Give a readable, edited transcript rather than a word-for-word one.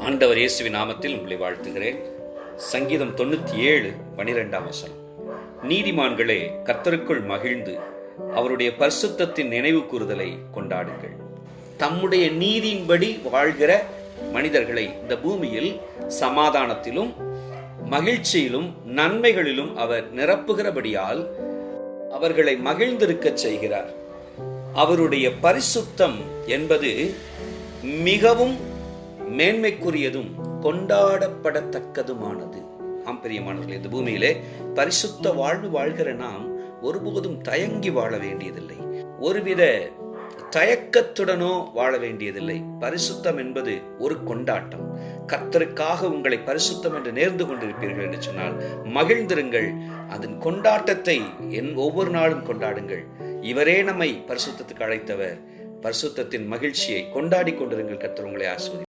ஆண்டவர் இயேசுவின் நாமத்தில் உங்களை வாழ்த்துகிறேன். சங்கீதம் 97:12 நீதிமான்களே, கர்த்தருக்குள் மகிழ்ந்து அவருடைய பரிசுத்தத்தின் நினைவு கூறுதலை கொண்டாடுங்கள். தம்முடைய நீதியின்படி வாழ்கிற மனிதர்களை இந்த பூமியில் சமாதானத்திலும் மகிழ்ச்சியிலும் நன்மைகளிலும் அவர் நிரப்புகிறபடியால் அவர்களை மகிழ்ந்திருக்க செய்கிறார். அவருடைய பரிசுத்தம் என்பது மிகவும் மேன்மைக்குரியதும் கொண்டாடப்படத்தக்கதுமானது. பிரியமானவர்களே, இந்த பூமியிலே பரிசுத்த வாழ்வு வாழ்கிற நாம் ஒருபோதும் தயங்கி வாழ வேண்டியதில்லை, ஒருவித தயக்கத்துடனோ வாழ வேண்டியதில்லை. பரிசுத்தம் என்பது ஒரு கொண்டாட்டம். கர்த்தருக்காக உங்களை பரிசுத்தம் என்று நேர்ந்து கொண்டிருப்பீர்கள் என்று சொன்னால் மகிழ்ந்திருங்கள். அதன் கொண்டாட்டத்தை ஒவ்வொரு நாளும் கொண்டாடுங்கள். இவரே நம்மை பரிசுத்தத்துக்கு அழைத்தவர். பரிசுத்தத்தின் மகிழ்ச்சியை கொண்டாடி கொண்டிருங்கள். கர்த்தர் உங்களை ஆசீர்வதிப்பார்.